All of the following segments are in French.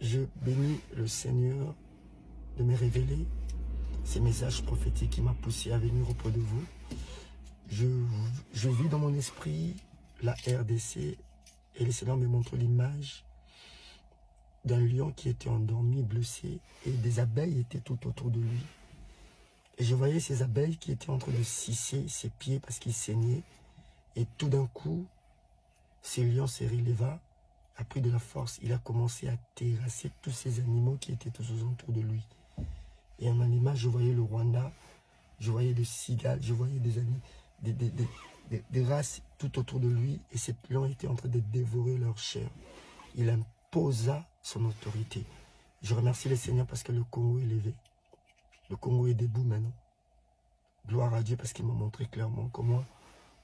je bénis le Seigneur de me révéler ces messages prophétiques qui m'a poussé à venir auprès de vous. Je vis dans mon esprit la RDC et le Seigneur me montre l'image d'un lion qui était endormi, blessé, et des abeilles étaient tout autour de lui. Et je voyais ces abeilles qui étaient en train de sucer ses pieds parce qu'il saignait. Et tout d'un coup, ce lion se releva, a pris de la force, il a commencé à terrasser tous ces animaux qui étaient tous autour de lui. Et en image, je voyais le Rwanda, je voyais des cigales, je voyais des races tout autour de lui. Et ces lions étaient en train de dévorer leur chair. Il imposa son autorité. Je remercie le Seigneur parce que le Congo est levé. Le Congo est debout maintenant. Gloire à Dieu parce qu'il m'a montré clairement comment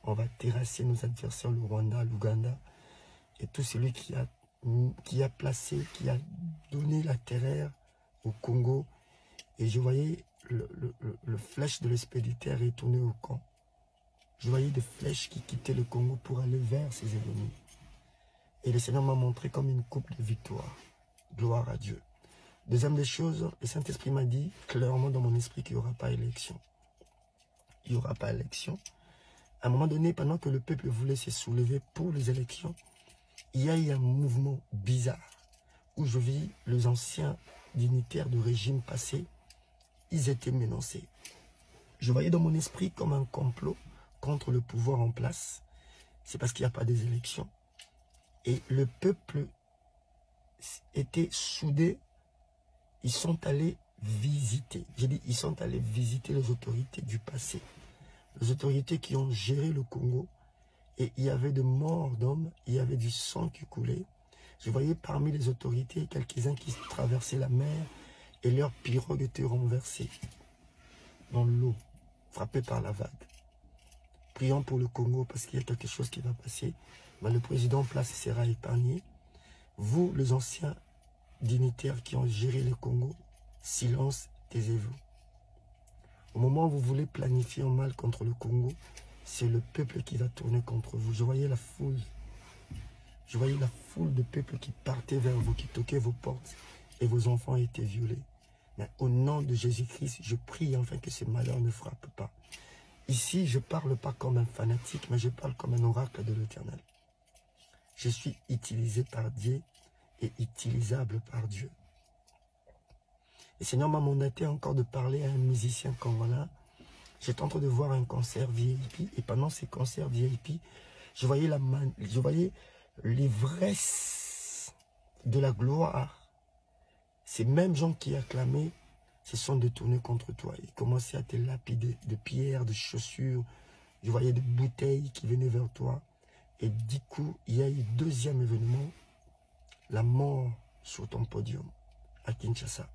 on va terrasser nos adversaires, le Rwanda, l'Ouganda, et tout celui qui a placé, qui a donné la terreur au Congo. Et je voyais le flèche de l'expéditeur retourner au camp. Je voyais des flèches qui quittaient le Congo pour aller vers ses ennemis. Et le Seigneur m'a montré comme une coupe de victoire. Gloire à Dieu. Deuxième des choses, le Saint-Esprit m'a dit clairement dans mon esprit qu'il n'y aura pas élection. Il n'y aura pas élection. À un moment donné, pendant que le peuple voulait se soulever pour les élections, il y a eu un mouvement bizarre où je vis les anciens dignitaires de régime passé, ils étaient menacés. Je voyais dans mon esprit comme un complot contre le pouvoir en place. C'est parce qu'il n'y a pas des élections. Et le peuple était soudé. Ils sont allés visiter. J'ai dit, ils sont allés visiter les autorités du passé. Les autorités qui ont géré le Congo. Et il y avait de morts d'hommes, il y avait du sang qui coulait. Je voyais parmi les autorités quelques-uns qui traversaient la mer et leurs pirogues étaient renversées dans l'eau, frappées par la vague. Prions pour le Congo parce qu'il y a quelque chose qui va passer. Mais le président en place sera épargné. Vous, les anciens dignitaires qui ont géré le Congo, silence, taisez-vous. Au moment où vous voulez planifier un mal contre le Congo, c'est le peuple qui va tourner contre vous. Je voyais la foule. Je voyais la foule de peuple qui partait vers vous, qui toquait vos portes et vos enfants étaient violés. Mais au nom de Jésus-Christ, je prie enfin que ce malheur ne frappe pas. Ici, je ne parle pas comme un fanatique, mais je parle comme un oracle de l'Éternel. Je suis utilisé par Dieu et utilisable par Dieu. Le Seigneur m'a mandaté encore de parler à un musicien congolais. J'étais en train de voir un concert VIP et pendant ces concerts VIP, je voyais l'ivresse de la gloire. Ces mêmes gens qui acclamaient se sont détournés contre toi. Ils commençaient à te lapider de pierres, de chaussures. Je voyais des bouteilles qui venaient vers toi. Et du coup, il y a eu deuxième événement, la mort sur ton podium à Kinshasa.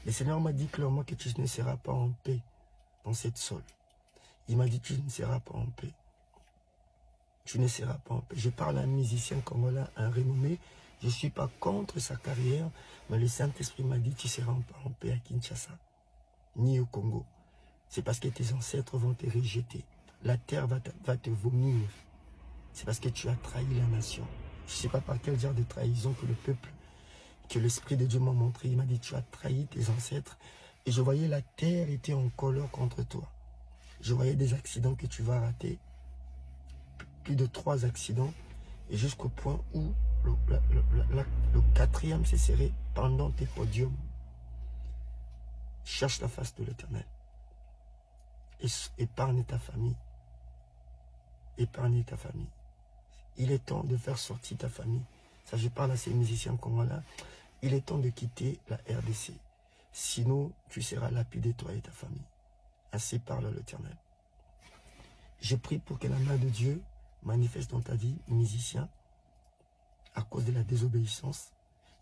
Le Seigneur m'a dit clairement que tu ne seras pas en paix dans cette sol. Il m'a dit tu ne seras pas en paix. Tu ne seras pas en paix. Je parle à un musicien congolais, un renommé. Je ne suis pas contre sa carrière, mais le Saint-Esprit m'a dit tu ne seras pas en paix à Kinshasa, ni au Congo. C'est parce que tes ancêtres vont te rejeter. La terre va te vomir. C'est parce que tu as trahi la nation. Je ne sais pas par quel genre de trahison que le peuple, que l'Esprit de Dieu m'a montré. Il m'a dit, tu as trahi tes ancêtres. Et je voyais la terre était en colère contre toi. Je voyais des accidents que tu vas rater. Plus de 3 accidents. Et jusqu'au point où le quatrième s'est serré pendant tes podiums. Cherche la face de l'Éternel. Épargne ta famille. Épargne ta famille. Il est temps de faire sortir ta famille. Ça, je parle à ces musiciens congolais. Il est temps de quitter la RDC. Sinon, tu seras lapidé, toi et ta famille. Ainsi parle l'Éternel. Je prie pour que la main de Dieu manifeste dans ta vie, musicien, à cause de la désobéissance.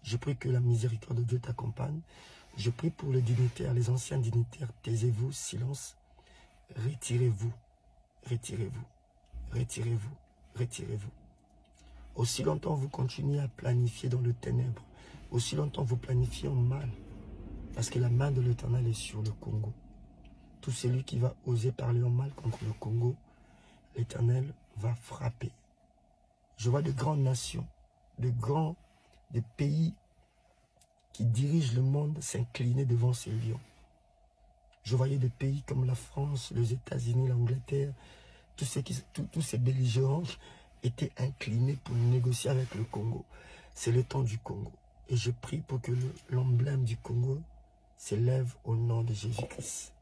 Je prie que la miséricorde de Dieu t'accompagne. Je prie pour les dignitaires, les anciens dignitaires. Taisez-vous, silence. Retirez-vous. Retirez-vous. Retirez-vous. Retirez-vous. Aussi longtemps vous continuez à planifier dans le ténèbre, aussi longtemps vous planifiez en mal, parce que la main de l'Éternel est sur le Congo. Tout celui qui va oser parler en mal contre le Congo, l'Éternel va frapper. Je vois de grandes nations, des pays qui dirige le monde s'incliner devant ces lions. Je voyais des pays comme la France, les États-Unis, l'Angleterre, tous ces belligérants étaient inclinés pour négocier avec le Congo. C'est le temps du Congo. Et je prie pour que l'emblème du Congo s'élève au nom de Jésus-Christ.